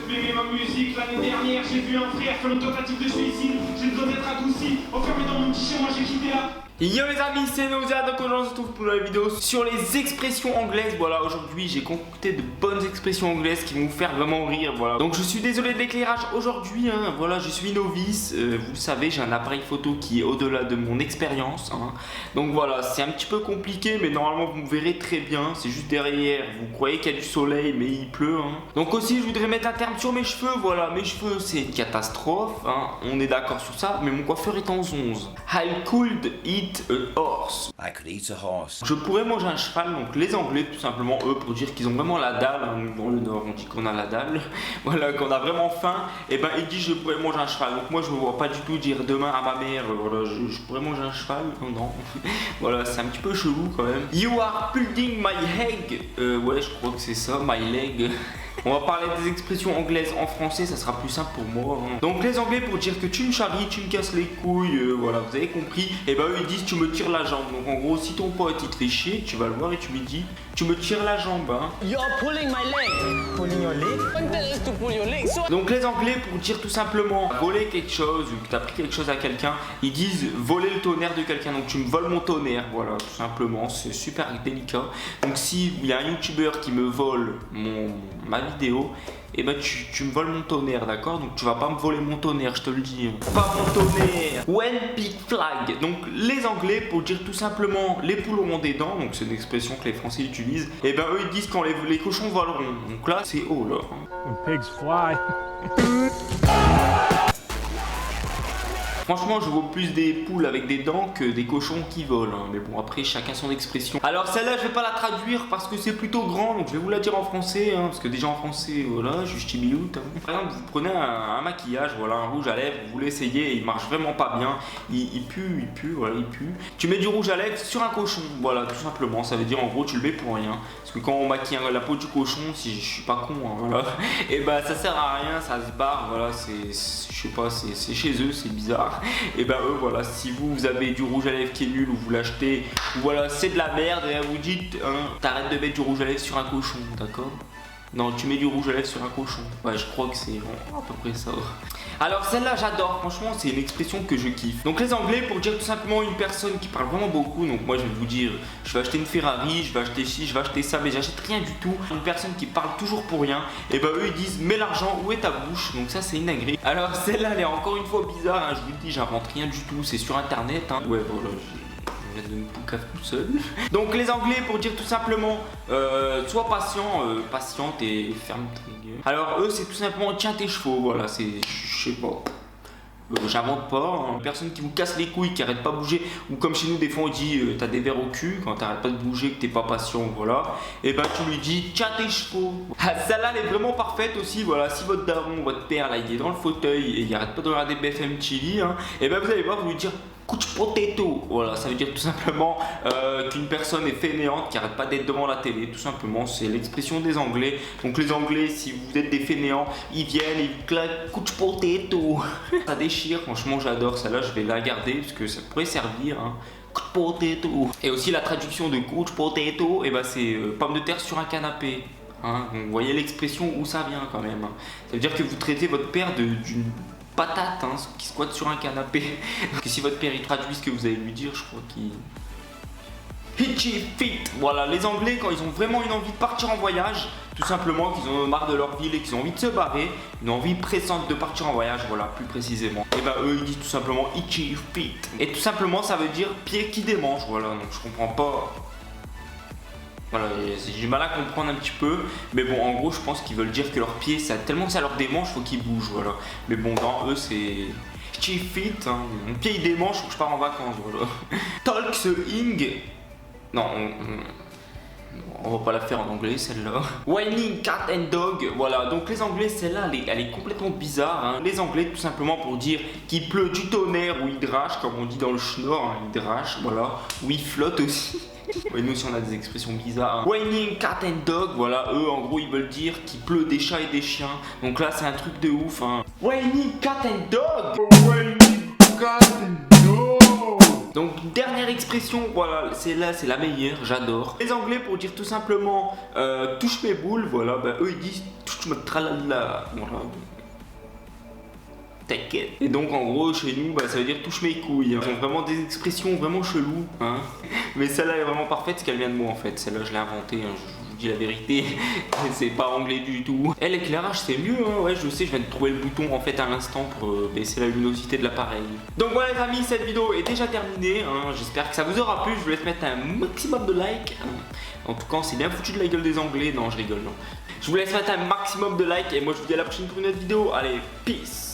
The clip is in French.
d'aimer ma musique. L'année dernière, j'ai vu un frère faire une tentative de suicide. J'ai besoin d'être adouci. Enfermé dans mon petit chez moi, j'ai quitté la... Yo les amis, c'est Nausea, donc aujourd'hui on se retrouve pour une vidéo sur les expressions anglaises. Voilà, aujourd'hui j'ai concocté de bonnes expressions anglaises qui vont vous faire vraiment rire, voilà. Donc je suis désolé de l'éclairage aujourd'hui, hein. Voilà, je suis novice, vous le savez, j'ai un appareil photo qui est au-delà de mon expérience, hein. Donc voilà, c'est un petit peu compliqué, mais normalement vous me verrez très bien. C'est juste derrière, vous croyez qu'il y a du soleil, mais il pleut, hein. Donc aussi je voudrais mettre un terme sur mes cheveux, voilà, mes cheveux c'est une catastrophe, hein. On est d'accord sur ça, mais mon coiffeur est en 11. I could eat a horse. I could eat a horse. Je pourrais manger un cheval, donc les Anglais tout simplement, eux, pour dire qu'ils ont vraiment la dalle, hein. Dans le Nord on dit qu'on a la dalle, voilà, qu'on a vraiment faim, et ben ils disent je pourrais manger un cheval. Donc moi je me vois pas du tout dire demain à ma mère, voilà, je pourrais manger un cheval, non, voilà, c'est un petit peu chelou quand même. You are pulling my leg, ouais je crois que c'est ça, my leg. On va parler des expressions anglaises en français, ça sera plus simple pour moi, hein. Donc les Anglais pour dire que tu me charries, tu me casses les couilles, voilà, vous avez compris. Et ben eux ils disent tu me tires la jambe. Donc en gros si ton pote il te fait chier, tu vas le voir et tu lui dis tu me tires la jambe, hein. You're pulling my leg. Pulling your leg? What the hell is to pull your leg? So Donc les Anglais pour dire tout simplement voler quelque chose ou que tu as pris quelque chose à quelqu'un, ils disent voler le tonnerre de quelqu'un. Donc tu me voles mon tonnerre, voilà, tout simplement, c'est super délicat. Donc si il y a un youtubeur qui me vole ma vidéo, et ben tu me voles mon tonnerre, d'accord? Donc tu vas pas me voler mon tonnerre, je te le dis. Pas mon tonnerre. When pig flag. Donc les Anglais pour dire tout simplement les poules auront des dents, donc c'est une expression que les Français utilisent. Et ben eux ils disent quand les cochons voleront. Donc là c'est haut là. When pigs fly. Franchement, je vois plus des poules avec des dents que des cochons qui volent, hein. Mais bon, après, chacun son expression. Alors, celle-là, je vais pas la traduire parce que c'est plutôt grand, donc je vais vous la dire en français, hein, parce que déjà en français, voilà, je suis minute, hein. Par exemple, vous prenez un maquillage, voilà, un rouge à lèvres, vous l'essayez et il marche vraiment pas bien. Il pue, voilà, il pue. Tu mets du rouge à lèvres sur un cochon, voilà, tout simplement. Ça veut dire, en gros, tu le mets pour rien. Parce que quand on maquille la peau du cochon, si je suis pas con, hein, voilà, et bah, ça sert à rien, ça se barre, voilà, je sais pas, c'est chez eux, c'est bizarre. Et ben eux voilà, si vous avez du rouge à lèvres qui est nul ou vous l'achetez, ou voilà c'est de la merde, et vous dites hein, t'arrêtes de mettre du rouge à lèvres sur un cochon, d'accord? Non, tu mets du rouge à lèvres sur un cochon. Ouais, je crois que c'est à peu près ça. Alors celle-là j'adore, franchement c'est une expression que je kiffe. Donc les Anglais pour dire tout simplement une personne qui parle vraiment beaucoup, donc moi je vais vous dire je vais acheter une Ferrari, je vais acheter ci, je vais acheter ça, mais j'achète rien du tout. Une personne qui parle toujours pour rien, et ben eux ils disent mets l'argent où est ta bouche, donc ça c'est une dinguerie. Alors celle-là elle est encore une fois bizarre, hein, je vous le dis j'invente rien du tout, c'est sur internet, hein. Ouais voilà, de me poucave tout seul. Donc les Anglais pour dire tout simplement sois patient, patiente et ferme ta gueule. Alors eux c'est tout simplement tiens tes chevaux, voilà, c'est je sais pas. J'invente pas, hein. Personne qui vous casse les couilles, qui arrête pas de bouger, ou comme chez nous des fois on dit t'as des vers au cul, quand t'arrêtes pas de bouger, que t'es pas patient, voilà, et ben tu lui dis tiens tes chevaux. Ah, celle-là elle est vraiment parfaite aussi, voilà, si votre daron, votre père là il est dans le fauteuil et il arrête pas de regarder BFM TV, hein, et ben vous allez voir, vous lui dire couch potato, voilà, ça veut dire tout simplement qu'une personne est fainéante, qui arrête pas d'être devant la télé, tout simplement, c'est l'expression des Anglais. Donc les Anglais, si vous êtes des fainéants, ils viennent, ils claquent couch potato. Ça déchire, franchement j'adore, celle-là je vais la garder parce que ça pourrait servir, hein. Couch potato. Et aussi la traduction de couch potato, et ben c'est pomme de terre sur un canapé. Hein. Donc, vous voyez l'expression où ça vient quand même. Ça veut dire que vous traitez votre père d'une patate, hein, qui squatte sur un canapé. Donc si votre père il traduit ce que vous allez lui dire, je crois qu'il... Hitchy feet. Voilà, les Anglais quand ils ont vraiment une envie de partir en voyage, tout simplement qu'ils ont marre de leur ville et qu'ils ont envie de se barrer, une envie pressante de partir en voyage, voilà, plus précisément. Et ben eux ils disent tout simplement itchy feet. Et tout simplement ça veut dire pied qui démange, voilà, donc je comprends pas. Voilà, j'ai du mal à comprendre un petit peu, mais bon, en gros, je pense qu'ils veulent dire que leurs pieds, tellement que ça leur démange, faut qu'ils bougent, voilà. Mais bon, dans eux, c'est itchy feet, hein. Mon pied il démange, faut que je pars en vacances, voilà. Talking. Non, on va pas la faire en anglais, celle-là. Whining cat and dog, voilà. Donc les Anglais, celle-là, elle est complètement bizarre, hein. Les Anglais, tout simplement pour dire qu'il pleut du tonnerre ou il drache, comme on dit dans le schnorr, hein, il drache, voilà. Ou il flotte aussi. Ouais, nous aussi on a des expressions bizarres, hein. Whining cat and dog, voilà, eux en gros ils veulent dire qu'il pleut des chats et des chiens. Donc là c'est un truc de ouf, hein. Whining cat and dog. Whining cat and dog. Donc dernière expression, voilà, c'est la meilleure, j'adore. Les Anglais pour dire tout simplement touche mes boules, voilà, bah eux ils disent touche me tralala, voilà. T'inquiète. Et donc en gros chez nous bah, ça veut dire touche mes couilles. Ils ont vraiment des expressions vraiment cheloues, hein. Mais celle-là est vraiment parfaite parce qu'elle vient de moi en fait. Celle-là je l'ai inventée, hein. Je vous dis la vérité. C'est pas anglais du tout. Et l'éclairage c'est mieux, hein. Ouais je sais, je viens de trouver le bouton en fait à l'instant pour baisser la luminosité de l'appareil. Donc voilà les amis, cette vidéo est déjà terminée, hein. J'espère que ça vous aura plu. Je vous laisse mettre un maximum de likes. En tout cas c'est bien foutu de la gueule des Anglais. Non je rigole non. Je vous laisse mettre un maximum de likes et moi je vous dis à la prochaine pour une autre vidéo. Allez, peace.